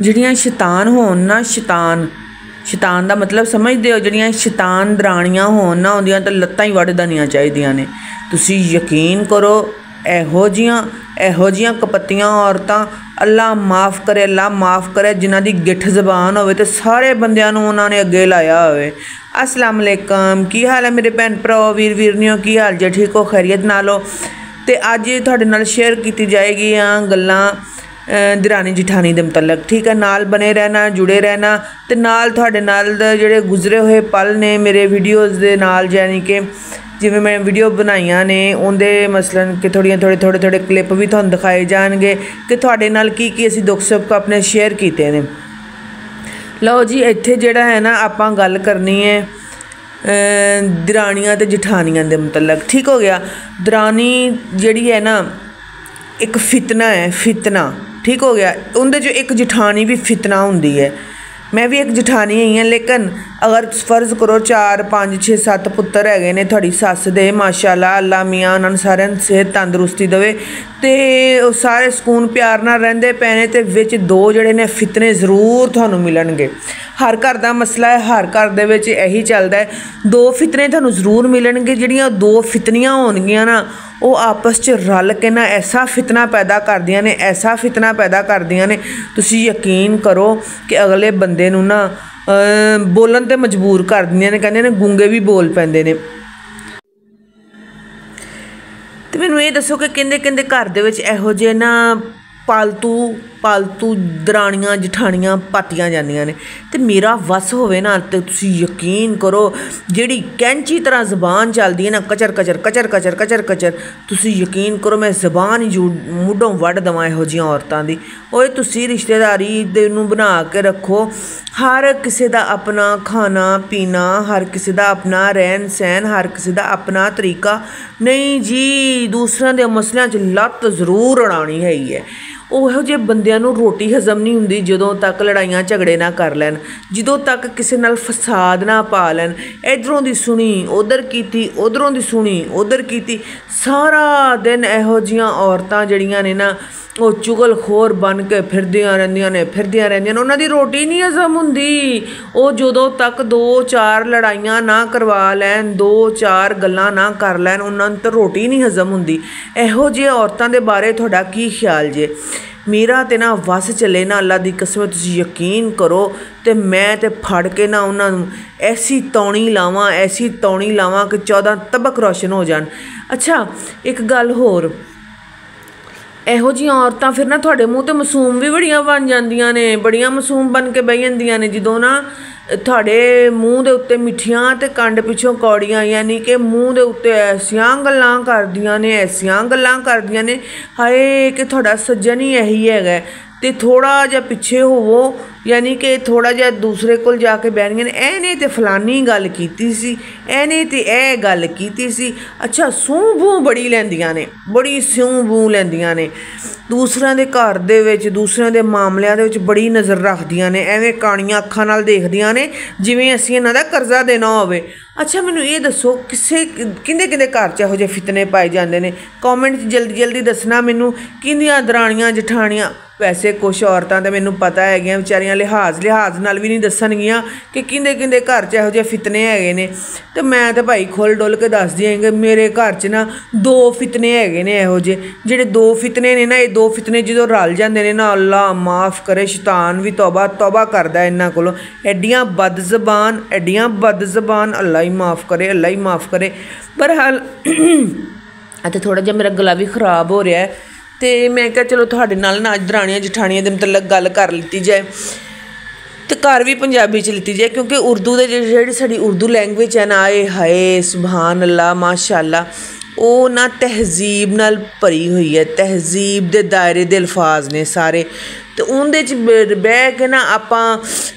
ਜਿਹੜੀਆਂ ਸ਼ੈਤਾਨ ਹੋਣ ਨਾ, ਸ਼ੈਤਾਨ ਦਾ ਮਤਲਬ ਸਮਝਦੇ ਹੋ, ਜਿਹੜੀਆਂ ਸ਼ੈਤਾਨ ਦਰਾਣੀਆਂ ਹੋਣ ਨਾ, ਉਹਦੀਆਂ ਤਾਂ ਲੱਤਾਂ ਹੀ ਵੱਢ ਦੇਣੀਆਂ ਚਾਹੀਦੀਆਂ ਨੇ। ਤੁਸੀਂ ਯਕੀਨ ਕਰੋ, ਇਹੋ ਜਿਹੀਆਂ ਕਪੱਤੀਆਂ ਔਰਤਾਂ ਅੱਲਾ ਮਾफ़ करे, ਅੱਲਾ माफ़ करे, जिन्हां दी गिठ ਜ਼ਬਾਨ ਹੋਵੇ ਤੇ ਸਾਰੇ ਬੰਦਿਆਂ ਨੂੰ ਉਹਨਾਂ ਨੇ ਅੱਗੇ ਲਾਇਆ ਹੋਵੇ। अस्सलाम वालेकुम, ਕੀ ਹਾਲ ਹੈ ਮੇਰੇ ਭੈਣ ਭਰਾ, ਵੀਰ ਵੀਰਨੀਓ, ਕੀ ਹਾਲ ਜੇ, ਠੀਕ ਹੋ, ਖੈਰੀਅਤ ਨਾਲ ਹੋ? ਤੇ ਅੱਜ ਤੁਹਾਡੇ ਨਾਲ ਸ਼ੇਅਰ ਕੀਤੀ ਜਾਏਗੀਆਂ ਗੱਲਾਂ ਦਰਾਣੀ ਜਠਾਣੀ ਦੇ ਮੁਤਲਕ, ਠੀਕ ਹੈ। ਨਾਲ ਬਣੇ ਰਹਿਣਾ, ਜੁੜੇ ਰਹਿਣਾ, ਤੇ ਨਾਲ ਤੁਹਾਡੇ ਨਾਲ ਜਿਹੜੇ ਗੁਜ਼ਰੇ ਹੋਏ ਪਲ ਨੇ ਮੇਰੇ ਵੀਡੀਓਜ਼ ਦੇ ਨਾਲ, ਯਾਨੀ ਕਿ ਜਿਵੇਂ ਮੈਂ ਵੀਡੀਓ ਬਣਾਈਆਂ ਨੇ ਉਹਦੇ ਮਸਲਨ ਕਿ ਥੋੜ੍ਹੇ ਕਲਿੱਪ ਵੀ ਤੁਹਾਨੂੰ ਦਿਖਾਏ ਜਾਣਗੇ ਕਿ ਤੁਹਾਡੇ ਨਾਲ ਕੀ ਅਸੀਂ ਦੁੱਖ ਸੁੱਖ ਆਪਣੇ ਸ਼ੇਅਰ ਕੀਤੇ ਨੇ। ਲਓ ਜੀ, ਇੱਥੇ ਜਿਹੜਾ ਹੈ ਨਾ ਆਪਾਂ ਗੱਲ ਕਰਨੀ ਹੈ ਦਰਾਣੀਆਂ ਅਤੇ ਜਠਾਣੀਆਂ ਦੇ ਮੁਤਲਕ, ਠੀਕ ਹੋ ਗਿਆ। ਦਰਾਣੀ ਜਿਹੜੀ ਹੈ ਨਾ ਇੱਕ ਫਿਤਨਾ ਹੈ, ਫਿਤਨਾ, ਠੀਕ ਹੋ ਗਿਆ। ਉਹਦੇ 'ਚ ਇੱਕ ਜਠਾਣੀ ਵੀ ਫਿਤਨਾ ਹੁੰਦੀ ਹੈ। मैं भी एक जठानी ही हाँ, लेकिन अगर फर्ज करो 4 5 6 7 पुत्तर हैगे ने थोड़ी सस दे, माशाअल्लाह, अल्लाह मियाँ उन्होंने सारे सेहत तंदुरुस्ती देवे ते सारे सुकून प्यार नाल रहिंदे पे ने, ते विच 2 जिहड़े ने फितने जरूर तुहानूं मिलणगे। हर घर दा मसला है, हर घर दे विच यही चलदा है, 2 फितने तुहानूं जरूर मिलणगे। जिहड़ियां 2 फितनियां होणगियां ना, वो आपस च रल के ना ऐसा फितना पैदा करदियां ने, ऐसा फितना पैदा करदियां ने, तुसीं यकीन करो कि अगले बंदे नूं ना बोलन ते मजबूर कर दिंदियां ने, कहंदे ने गूंगे भी बोल पैंदे ने। ते मैनूं ये दसो कि किंदे घर दे विच इहो जिहे ना पालतू दराणियां जठाणियां पातियां जांदियां ने, ते मेरा वस होवे ना, ते तुसीं यकीन करो जिहड़ी कैंची तरह ज़बान चलदी है ना, कचर कचर कचर कचर कचर कचर, तुसीं यकीन करो मैं ज़बान ही मुढ़ों वढ़ देवां इहो जिहियां औरतां दी। ओए तुसीं रिश्तेदारी दे नूं बना के रखो, हर किसी दा अपना खाना पीना, हर किसी दा अपना रहन सहन, हर किसी दा अपना तरीका। नहीं जी, दूसरों के मसलियां च लत्त जरूर अड़ानी है ही है। ਉਹੋ ਜਿਹੇ ਬੰਦਿਆਂ ਨੂੰ ਰੋਟੀ ਹਜ਼ਮ ਨਹੀਂ ਹੁੰਦੀ ਜਦੋਂ ਤੱਕ ਲੜਾਈਆਂ ਝਗੜੇ ਨਾ ਕਰ ਲੈਣ, ਜਦੋਂ ਤੱਕ ਕਿਸੇ ਨਾਲ ਫਸਾਦ ਨਾ ਪਾ ਲੈਣ। ਇੱਧਰੋਂ ਦੀ ਸੁਣੀ ਉੱਧਰ ਕੀਤੀ, ਉੱਧਰੋਂ ਦੀ ਸੁਣੀ ਉੱਧਰ ਕੀਤੀ, ਸਾਰਾ ਦਿਨ ਇਹੋ ਜਿਹੀਆਂ ਔਰਤਾਂ ਜਿਹੜੀਆਂ ਨੇ ਨਾ ਉਹ ਚੁਗਲਖੋਰ ਬਣ ਕੇ ਫਿਰਦੀਆਂ ਰਹਿੰਦੀਆਂ ਨੇ ਉਹਨਾਂ ਦੀ ਰੋਟੀ ਨਹੀਂ ਹਜ਼ਮ ਹੁੰਦੀ। ਉਹ ਜਦੋਂ ਤੱਕ 2-4 ਲੜਾਈਆਂ ਨਾ ਕਰਵਾ ਲੈਣ, 2-4 ਗੱਲਾਂ ਨਾ ਕਰ ਲੈਣ, ਉਹਨਾਂ ਨੂੰ ਤਾਂ ਰੋਟੀ ਨਹੀਂ ਹਜ਼ਮ ਹੁੰਦੀ। ਇਹੋ ਜਿਹੇ ਔਰਤਾਂ ਦੇ ਬਾਰੇ ਤੁਹਾਡਾ ਕੀ ਖਿਆਲ ਜੇ? ਮੇਰਾ ਤੇ ਨਾ ਵਸ ਚੱਲੇ ਨਾ, ਅੱਲਾ ਦੀ ਕਸਮ, ਤੁਸੀਂ ਯਕੀਨ ਕਰੋ, ਤੇ ਮੈਂ ਤੇ ਫੜ ਕੇ ਨਾ ਉਹਨਾਂ ਨੂੰ ਐਸੀ ਤੌਣੀ ਲਾਵਾਂ ਕਿ 14 ਤਬਕ ਰੋਸ਼ਨ ਹੋ ਜਾਣ। ਅੱਛਾ, ਇੱਕ ਗੱਲ ਹੋਰ, ਇਹੋ ਜਿਹੀਆਂ ਔਰਤਾਂ ਫਿਰ ਨਾ ਤੁਹਾਡੇ ਮੂੰਹ 'ਤੇ ਮਾਸੂਮ ਵੀ ਬੜੀਆਂ ਬਣ ਜਾਂਦੀਆਂ ਨੇ, ਬੜੀਆਂ ਮਾਸੂਮ ਬਣ ਕੇ ਬਹਿ ਜਾਂਦੀਆਂ ਨੇ, ਜਦੋਂ ਨਾ ਤੁਹਾਡੇ ਮੂੰਹ ਦੇ ਉੱਤੇ ਮਿੱਠੀਆਂ ਤੇ ਕੰਡ ਪਿੱਛੋਂ ਕੌੜੀਆਂ, ਯਾਨੀ ਕਿ ਮੂੰਹ ਦੇ ਉੱਤੇ ਐਸੀਆਂ ਗੱਲਾਂ ਕਰਦੀਆਂ ਨੇ, ਹਾਏ ਕਿ ਤੁਹਾਡਾ ਸੱਜਣ ਹੀ ਇਹੀ ਹੈਗਾ। ਤੇ ਥੋੜ੍ਹਾ ਜਿਹਾ ਪਿੱਛੇ ਹੋਵੋ, ਯਾਨੀ ਕਿ ਥੋੜ੍ਹਾ ਜਿਹਾ ਦੂਸਰੇ ਕੋਲ ਜਾ ਕੇ ਬਹਿਣੀਆਂ ਨੇ, ਇਹਨੇ ਤੇ ਫਲਾਨੀ ਗੱਲ ਕੀਤੀ ਸੀ, ਇਹਨੇ ਤੇ ਇਹ ਗੱਲ ਕੀਤੀ ਸੀ। ਅੱਛਾ, ਸੂੰ ਬੂ ਬੜੀ ਲੈਂਦੀਆਂ ਨੇ, ਬੜੀ ਸੂੰ ਬੂ ਲੈਂਦੀਆਂ ਨੇ, ਦੂਸਰਿਆਂ ਦੇ ਘਰ ਦੇ ਵਿੱਚ, ਦੂਸਰਿਆਂ ਦੇ ਮਾਮਲਿਆਂ ਦੇ ਵਿੱਚ ਬੜੀ ਨਜ਼ਰ ਰੱਖਦੀਆਂ ਨੇ, ਐਵੇਂ ਕਾਣੀਆਂ ਅੱਖਾਂ ਨਾਲ ਦੇਖਦੀਆਂ ਨੇ ਜਿਵੇਂ ਅਸੀਂ ਇਹਨਾਂ ਦਾ ਕਰਜ਼ਾ ਦੇਣਾ ਹੋਵੇ। ਅੱਛਾ, ਮੈਨੂੰ ਇਹ ਦੱਸੋ ਕਿਹਦੇ ਘਰ 'ਚ ਇਹੋ ਜਿਹੇ ਫਿਤਨੇ ਪਾਏ ਜਾਂਦੇ ਨੇ? ਕੌਮੈਂਟ 'ਚ ਜਲਦੀ ਦੱਸਣਾ ਮੈਨੂੰ, ਕਿਹਦੀਆਂ ਦਰਾਣੀਆਂ ਜਠਾਣੀਆਂ। ਵੈਸੇ ਕੁਛ ਔਰਤਾਂ ਤਾਂ ਮੈਨੂੰ ਪਤਾ ਹੈਗੀਆਂ ਵਿਚਾਰੀਆਂ ਲਿਹਾਜ਼ ਨਾਲ ਵੀ ਨਹੀਂ ਦੱਸਣਗੀਆਂ ਕਿ ਕਿਹਦੇ ਘਰ 'ਚ ਇਹੋ ਜਿਹੇ ਫਿਤਨੇ ਹੈਗੇ ਨੇ, ਅਤੇ ਮੈਂ ਤਾਂ ਭਾਈ ਖੁੱਲ੍ਹ ਡੁੱਲ ਕੇ ਦੱਸਦੀ ਹਾਂ ਕਿ ਮੇਰੇ ਘਰ 'ਚ ਨਾ 2 ਫਿਤਨੇ ਹੈਗੇ ਨੇ ਇਹੋ ਜਿਹੇ। ਜਿਹੜੇ 2 ਫਿਤਨੇ ਨੇ ਨਾ, ਇਹ 2 ਫਿਤਨੇ ਜਦੋਂ ਰਲ ਜਾਂਦੇ ਨੇ ਨਾ, ਅੱਲਾ ਮਾफ़ ਕਰੇ, ਸ਼ੈਤਾਨ ਵੀ ਤੌਬਾ ਕਰਦਾ ਇਹਨਾਂ ਕੋਲੋਂ। ਐਡੀਆਂ ਬਦ ਜ਼ਬਾਨ, ਅੱਲਾ ਹੀ ਮਾफ़ ਕਰੇ। ਬਹਰਹਾਲ ਅਤੇ ਥੋੜ੍ਹਾ ਜਿਹਾ ਮੇਰਾ ਗਲਾ ਵੀ ख़राब ਹੋ ਰਿਹਾ ਹੈ, ਤੇ ਮੈਂ ਕਿਹਾ ਚਲੋ ਤੁਹਾਡੇ ਨਾਲ ਨਾ ਅੱਜ ਦਰਾਣੀਆਂ ਜਠਾਣੀਆਂ ਦੇ ਮਤਲਬ ਗੱਲ ਕਰ ਲਿੱਤੀ ਜਾਏ, ਤੇ ਘਰ ਵੀ ਪੰਜਾਬੀ 'ਚ ਲਿੱਤੀ ਜਾਏ, ਕਿਉਂਕਿ ਉਰਦੂ ਦੇ ਜਿਹੜੀ ਸਾਡੀ ਉਰਦੂ ਲੈਂਗੁਏਜ ਹੈ ਨਾ, ਆਏ ਹਾਏ ਸੁਬਹਾਨ ਅੱਲਾ ਮਾਸ਼ਾਅੱਲਾ, ਉਹ ਨਾ ਤਹਿਜ਼ੀਬ ਨਾਲ ਭਰੀ ਹੋਈ ਹੈ, ਤਹਿਜ਼ੀਬ ਦੇ ਦਾਇਰੇ ਦੇ ਅਲਫਾਜ਼ ਨੇ ਸਾਰੇ, ਤੇ ਉਹਦੇ 'ਚ ਬਹਿ ਕੇ ਨਾ ਆਪਾਂ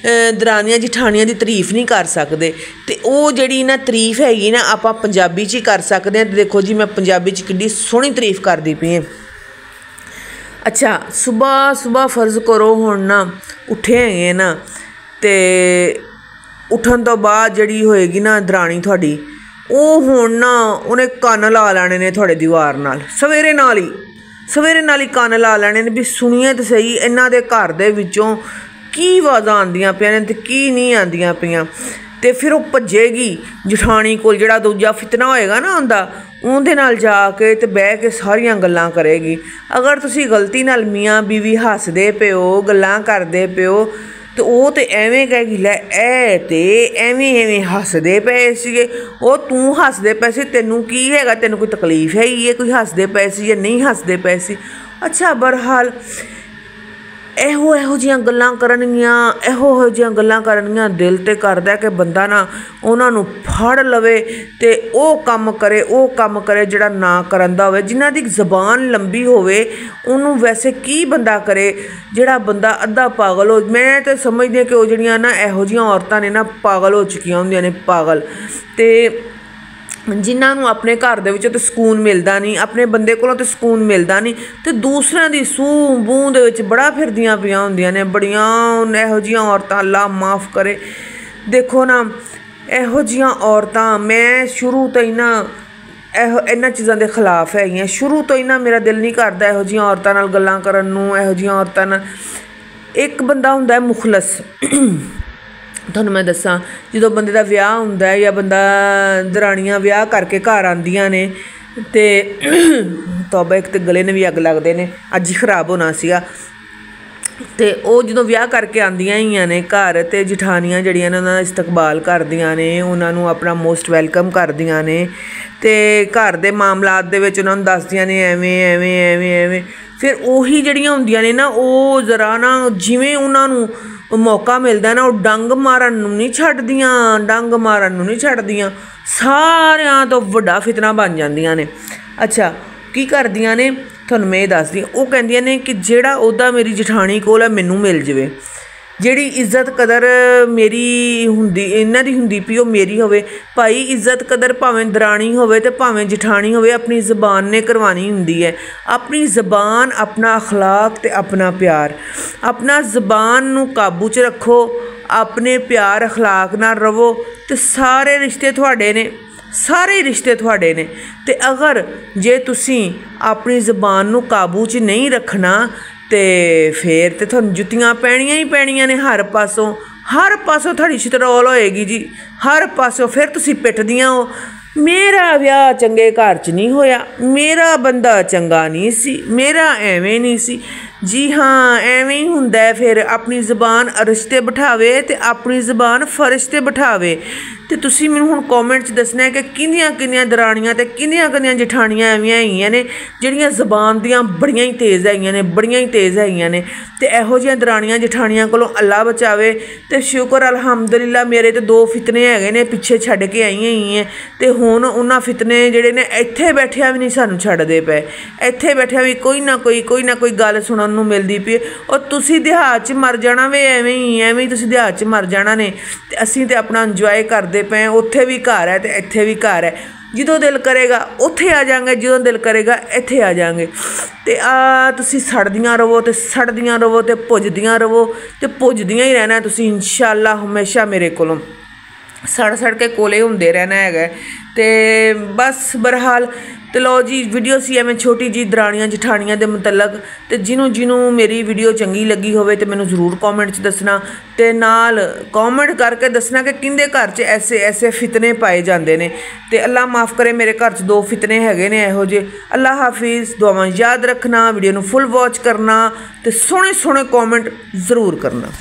ਦਰਾਣੀਆਂ ਜਠਾਣੀਆਂ ਦੀ ਤਾਰੀਫ ਨਹੀਂ ਕਰ ਸਕਦੇ, ਤੇ ਉਹ ਜਿਹੜੀ ਨਾ ਤਾਰੀਫ ਹੈਗੀ ਨਾ ਆਪਾਂ ਪੰਜਾਬੀ 'ਚ ਹੀ ਕਰ ਸਕਦੇ ਹਾਂ। ਤੇ ਦੇਖੋ ਜੀ, ਮੈਂ ਪੰਜਾਬੀ 'ਚ ਕਿੰਨੀ ਸੋਹਣੀ ਤਾਰੀਫ ਕਰਦੀ ਪਈ ਹਾਂ। ਅੱਛਾ, ਸੁਬਾਹ ਫਰਜ਼ ਕਰੋ ਹੁਣ ਨਾ ਉੱਠੇ ਹੈਗੇ ਨਾ, ਅਤੇ ਉੱਠਣ ਤੋਂ ਬਾਅਦ ਜਿਹੜੀ ਹੋਏਗੀ ਨਾ ਦਰਾਣੀ ਤੁਹਾਡੀ, ਉਹ ਹੁਣ ਨਾ ਉਹਨੇ ਕੰਨ ਲਾ ਲੈਣੇ ਨੇ ਤੁਹਾਡੇ ਦੀਵਾਰ ਨਾਲ, ਸਵੇਰੇ ਨਾਲ ਹੀ ਕੰਨ ਲਾ ਲੈਣੇ ਨੇ ਵੀ ਸੁਣੀਏ ਤਾਂ ਸਹੀ ਇਹਨਾਂ ਦੇ ਘਰ ਦੇ ਵਿੱਚੋਂ ਕੀ ਆਵਾਜ਼ਾਂ ਆਉਂਦੀਆਂ ਪਈਆਂ ਨੇ ਤੇ ਕੀ ਨਹੀਂ ਆਉਂਦੀਆਂ ਪਈਆਂ। ਤੇ ਫਿਰ ਉਹ ਭੱਜੇਗੀ ਜਠਾਣੀ ਕੋਲ, ਜਿਹੜਾ ਦੂਜਾ ਫਿਤਨਾ ਹੋਏਗਾ ਨਾ ਉਹਦਾ, ਉਹਦੇ ਨਾਲ ਜਾ ਕੇ ਤੇ ਬਹਿ ਕੇ ਸਾਰੀਆਂ ਗੱਲਾਂ ਕਰੇਗੀ। ਅਗਰ ਤੁਸੀਂ ਗਲਤੀ ਨਾਲ ਮੀਆਂ ਬੀਵੀ ਹੱਸਦੇ ਪਿਓ, ਗੱਲਾਂ ਕਰਦੇ ਪਿਓ, ਤੇ ਉਹ ਤੇ ਐਵੇਂ ਕਹੇਗੀ ਲੈ ਇਹ ਤੇ ਐਵੇਂ ਹੱਸਦੇ ਪਏ ਸੀਗੇ, ਉਹ ਤੂੰ ਹੱਸਦੇ ਪਏ ਸੀ, ਤੈਨੂੰ ਕੀ ਹੈਗਾ, ਤੈਨੂੰ ਕੋਈ ਤਕਲੀਫ ਹੈਗੀ ਹੈ ਕੋਈ ਹੱਸਦੇ ਪਏ ਸੀ ਜਾਂ ਨਹੀਂ ਹੱਸਦੇ ਪਏ ਸੀ। ਅੱਛਾ ਬਹਰਹਾਲ ਇਹੋ ਜਿਹੀਆਂ ਗੱਲਾਂ ਕਰਨਗੀਆਂ, ਇਹੋ ਜਿਹੀਆਂ ਗੱਲਾਂ ਕਰਨਗੀਆਂ, ਦਿਲ ਤੇ ਕਰਦਾ ਕਿ ਬੰਦਾ ਨਾ ਉਹਨਾਂ ਨੂੰ ਫੜ ਲਵੇ ਤੇ ਉਹ ਕੰਮ ਕਰੇ ਜਿਹੜਾ ਨਾ ਕਰਨ ਦਾ ਹੋਵੇ। ਜਿਨ੍ਹਾਂ ਦੀ ਜ਼ਬਾਨ ਲੰਬੀ ਹੋਵੇ ਉਹਨੂੰ ਵੈਸੇ ਕੀ ਬੰਦਾ ਕਰੇ, ਜਿਹੜਾ ਬੰਦਾ ਅੱਧਾ ਪਾਗਲ ਹੋ। ਮੈਂ ਤਾਂ ਸਮਝਦੀ ਹਾਂ ਕਿ ਉਹ ਜਿਹੜੀਆਂ ਨਾ ਇਹੋ ਜਿਹੀਆਂ ਔਰਤਾਂ ਨੇ ਨਾ ਪਾਗਲ ਹੋ ਚੁੱਕੀਆਂ ਹੁੰਦੀਆਂ ਨੇ, ਪਾਗਲ। ਤੇ ਜਿਨ੍ਹਾਂ ਨੂੰ ਆਪਣੇ ਘਰ ਦੇ ਵਿੱਚੋਂ ਤਾਂ ਸਕੂਨ ਮਿਲਦਾ ਨਹੀਂ, ਆਪਣੇ ਬੰਦੇ ਕੋਲੋਂ ਤਾਂ ਸਕੂਨ ਮਿਲਦਾ ਨਹੀਂ, ਤੇ ਦੂਸਰਿਆਂ ਦੀ ਸੂਹ ਬੂਹ ਦੇ ਵਿੱਚ ਬੜਾ ਫਿਰਦੀਆਂ ਪਈਆਂ ਹੁੰਦੀਆਂ ਨੇ, ਬੜੀਆਂ ਇਹੋ ਜਿਹੀਆਂ ਔਰਤਾਂ, ਅੱਲਾ ਮਾफ़ ਕਰੇ। ਦੇਖੋ ਨਾ ਇਹੋ ਜਿਹੀਆਂ ਔਰਤਾਂ, ਮੈਂ ਸ਼ੁਰੂ ਤੋਂ ਹੀ ਨਾ ਇਹਨਾਂ ਚੀਜ਼ਾਂ ਦੇ ਖਿਲਾਫ ਹੈਗੀਆਂ। ਸ਼ੁਰੂ ਤੋਂ ਹੀ ਨਾ ਮੇਰਾ ਦਿਲ ਨਹੀਂ ਕਰਦਾ ਇਹੋ ਜਿਹੀਆਂ ਔਰਤਾਂ ਨਾਲ ਗੱਲਾਂ ਕਰਨ ਨੂੰ, ਇਹੋ ਜਿਹੀਆਂ ਔਰਤਾਂ ਨਾਲ। ਇੱਕ ਬੰਦਾ ਹੁੰਦਾ ਮੁਖਲਸ, ਤੁਹਾਨੂੰ ਮੈਂ ਦੱਸਾਂ, ਜਦੋਂ ਬੰਦੇ ਦਾ ਵਿਆਹ ਹੁੰਦਾ ਜਾਂ ਬੰਦਾ ਦਰਾਣੀਆਂ ਵਿਆਹ ਕਰਕੇ ਘਰ ਆਉਂਦੀਆਂ ਨੇ ਤੇ ਤੌਬਾ, ਇੱਕ ਤਾਂ ਗਲੇ ਨੇ ਵੀ ਅੱਗ ਲੱਗਦੇ ਨੇ, ਅੱਜ ਹੀ ਖ਼ਰਾਬ ਹੋਣਾ ਸੀਗਾ। ਤੇ ਉਹ ਜਦੋਂ ਵਿਆਹ ਕਰਕੇ ਆਉਂਦੀਆਂ ਹੀ ਨੇ ਘਰ, ਤੇ ਜਠਾਣੀਆਂ ਜਿਹੜੀਆਂ ਨੇ ਉਹਨਾਂ ਦਾ ਇਸਤਕਬਾਲ ਕਰਦੀਆਂ ਨੇ, ਉਹਨਾਂ ਨੂੰ ਆਪਣਾ ਮੋਸਟ ਵੈਲਕਮ ਕਰਦੀਆਂ ਨੇ, ਤੇ ਘਰ ਦੇ ਮਾਮਲਾਤ ਦੇ ਵਿੱਚ ਉਹਨਾਂ ਨੂੰ ਦੱਸਦੀਆਂ ਨੇ ਐਵੇਂ। ਫਿਰ ਉਹੀ ਜਿਹੜੀਆਂ ਹੁੰਦੀਆਂ ਨੇ ਨਾ, ਉਹ ਜ਼ਰਾ ਨਾ ਜਿਵੇਂ ਉਹਨਾਂ ਨੂੰ ਮੌਕਾ ਮਿਲਦਾ ਨਾ, ਉਹ ਡੰਗ ਮਾਰਨ ਨੂੰ ਨਹੀਂ ਛੱਡਦੀਆਂ, ਸਾਰਿਆਂ ਤੋਂ ਵੱਡਾ ਫਿਤਨਾ ਬਣ ਜਾਂਦੀਆਂ ਨੇ। ਅੱਛਾ ਕੀ ਕਰਦੀਆਂ ਨੇ ਤੁਹਾਨੂੰ ਮੈਂ ਇਹ ਦੱਸਦੀ। ਉਹ ਕਹਿੰਦੀਆਂ ਨੇ ਕਿ ਜਿਹੜਾ ਉਹਦਾ ਮੇਰੀ ਜਠਾਣੀ ਕੋਲ ਹੈ ਮੈਨੂੰ ਮਿਲ ਜਾਵੇ, ਜਿਹੜੀ ਇੱਜ਼ਤ ਕਦਰ ਮੇਰੀ ਹੁੰਦੀ, ਇਹਨਾਂ ਦੀ ਹੁੰਦੀ ਪਈ, ਉਹ ਮੇਰੀ ਹੋਵੇ। ਭਾਈ ਇੱਜ਼ਤ ਕਦਰ ਭਾਵੇਂ ਦਰਾਣੀ ਹੋਵੇ ਤੇ ਭਾਵੇਂ ਜਠਾਣੀ ਹੋਵੇ, ਆਪਣੀ ਜ਼ਬਾਨ ਨੇ ਕਰਵਾਉਣੀ ਹੁੰਦੀ ਹੈ। ਆਪਣੀ ਜ਼ਬਾਨ, ਆਪਣਾ ਅਖਲਾਕ ਤੇ ਆਪਣਾ ਪਿਆਰ। ਆਪਣਾ ਜ਼ਬਾਨ ਨੂੰ ਕਾਬੂ 'ਚ ਰੱਖੋ, ਆਪਣੇ ਪਿਆਰ ਅਖਲਾਕ ਨਾਲ ਰਵੋ, ਤੇ ਸਾਰੇ ਰਿਸ਼ਤੇ ਤੁਹਾਡੇ ਨੇ, ਸਾਰੇ ਰਿਸ਼ਤੇ ਤੁਹਾਡੇ ਨੇ। ਤੇ ਅਗਰ ਜੇ ਤੁਸੀਂ ਆਪਣੀ ਜ਼ਬਾਨ ਨੂੰ ਕਾਬੂ 'ਚ ਨਹੀਂ ਰੱਖਣਾ ਤੇ ਫਿਰ ਤੇ ਤੁਹਾਨੂੰ ਜੁੱਤੀਆਂ ਪੈਣੀਆਂ ਹੀ ਪੈਣੀਆਂ ਨੇ ਹਰ ਪਾਸੋਂ ਤੁਹਾਡੀ ਸ਼ਤਰੋਲ ਹੋਏਗੀ ਜੀ, ਹਰ ਪਾਸੋਂ। ਫਿਰ ਤੁਸੀਂ ਪਿੱਟਦੀਆਂ ਹੋ, ਮੇਰਾ ਵਿਆਹ ਚੰਗੇ ਘਰ 'ਚ ਨਹੀਂ ਹੋਇਆ, ਮੇਰਾ ਬੰਦਾ ਚੰਗਾ ਨਹੀਂ ਸੀ, ਮੇਰਾ ਐਵੇਂ ਨਹੀਂ ਸੀ। ਜੀ ਹਾਂ, ਐਵੇਂ ਹੀ ਹੁੰਦਾ। ਫਿਰ ਆਪਣੀ ਜ਼ਬਾਨ ਅਰਸ਼ 'ਤੇ ਬਿਠਾਵੇ ਤੇ ਆਪਣੀ ਜ਼ਬਾਨ ਫਰਸ਼ 'ਤੇ ਬਿਠਾਵੇ। ਤੇ ਤੁਸੀਂ ਮੈਨੂੰ ਹੁਣ ਕੌਮੈਂਟ 'ਚ ਦੱਸਣਾ ਕਿ ਕਿੰਨੀਆਂ ਦਰਾਣੀਆਂ ਤੇ ਕਿੰਨੀਆਂ ਜਠਾਣੀਆਂ ਐਵੇਂ ਹੈਗੀਆਂ ਨੇ ਜਿਹੜੀਆਂ ਜ਼ਬਾਨ ਦੀਆਂ ਬੜੀਆਂ ਹੀ ਤੇਜ਼ ਹੈਗੀਆਂ ਨੇ। ਤੇ ਇਹੋ ਜਿਹੀਆਂ ਦਰਾਣੀਆਂ ਜਠਾਣੀਆਂ ਕੋਲੋਂ ਅੱਲਾ ਬਚਾਵੇ। ਤੇ ਸ਼ੁਕਰ ਅਲਹਮਦੁਲਿਲਾ ਮੇਰੇ ਤੇ 2 ਫਿਤਨੇ ਹੈਗੇ ਨੇ, ਪਿੱਛੇ ਛੱਡ ਕੇ ਆਈਆਂ ਹੀ ਹੈ। ਤੇ ਹੁਣ ਉਹਨਾਂ ਫਿਤਨੇ ਜਿਹੜੇ ਨੇ ਇੱਥੇ ਬੈਠਿਆਂ ਵੀ ਨਹੀਂ ਸਾਨੂੰ ਛੱਡਦੇ ਪਏ, ਇੱਥੇ ਬੈਠਿਆਂ ਵੀ ਕੋਈ ਨਾ ਕੋਈ ਗੱਲ ਸੁਣਨ ਨੂੰ ਮਿਲਦੀ ਪਈ। ਔਰ ਤੁਸੀਂ ਦਿਹਾਤ 'ਚ ਮਰ ਜਾਣਾ ਵੇ, ਐਵੇਂ ਹੀ ਤੁਸੀਂ ਦਿਹਾਤ 'ਚ ਮਰ ਜਾਣਾ ਨੇ। ਤੇ ਅਸੀਂ ਤਾਂ ਆਪਣਾ ਇੰਜੋਏ ਕਰਦੇ ਪਏ, ਉੱਥੇ ਵੀ ਘਰ ਹੈ ਤੇ ਇੱਥੇ ਵੀ ਘਰ ਹੈ। ਜਦੋਂ ਦਿਲ ਕਰੇਗਾ ਉੱਥੇ ਆ ਜਾਵਾਂਗੇ, ਜਦੋਂ ਦਿਲ ਕਰੇਗਾ ਇੱਥੇ ਆ ਜਾਵਾਂਗੇ। ਤੇ ਤੁਸੀਂ ਸੜਦੀਆਂ ਰਹੋ ਤੇ ਭੁੱਜਦੀਆਂ ਰਹੋ ਤੇ ਭੁੱਜਦੀਆਂ ਹੀ ਰਹਿਣਾ ਤੁਸੀਂ ਇਨਸ਼ਾ ਅੱਲਾ। ਹਮੇਸ਼ਾ ਮੇਰੇ ਕੋਲੋਂ ਸੜ ਕੇ ਕੋਲੇ ਹੁੰਦੇ ਰਹਿਣਾ ਹੈਗਾ। ਤੇ ਬਸ ਬਹਰਹਾਲ ਤੇ ਲਓ ਜੀ, ਵੀਡੀਓ ਸੀ ਐਵੇਂ ਛੋਟੀ ਜੀ ਦਰਾਣੀਆਂ ਜਠਾਣੀਆਂ ਦੇ ਮੁਤਲਕ। ਤੇ ਜਿਹਨੂੰ ਮੇਰੀ ਵੀਡੀਓ ਚੰਗੀ ਲੱਗੀ ਹੋਵੇ ਤੇ ਮੈਨੂੰ ਜ਼ਰੂਰ ਕੌਮੈਂਟ 'ਚ ਦੱਸਣਾ, ਤੇ ਨਾਲ ਕੌਮੈਂਟ ਕਰਕੇ ਦੱਸਣਾ ਕਿ ਕਿਹਦੇ ਘਰ 'ਚ ਐਸੇ ਫਿਤਨੇ ਪਾਏ ਜਾਂਦੇ ਨੇ। ਤੇ ਅੱਲਾ ਮਾफ़ ਕਰੇ, ਮੇਰੇ ਘਰ 'ਚ 2 ਫਿਤਨੇ ਹੈਗੇ ਨੇ ਇਹੋ ਜਿਹੇ। ਅੱਲਾ ਹਾਫਿਜ਼। ਦੁਆਵਾਂ ਯਾਦ ਰੱਖਣਾ, ਵੀਡੀਓ ਨੂੰ ਫੁੱਲ ਵਾਚ ਕਰਨਾ ਤੇ ਸੋਹਣੇ ਕੌਮੈਂਟ ਜ਼ਰੂਰ ਕਰਨਾ।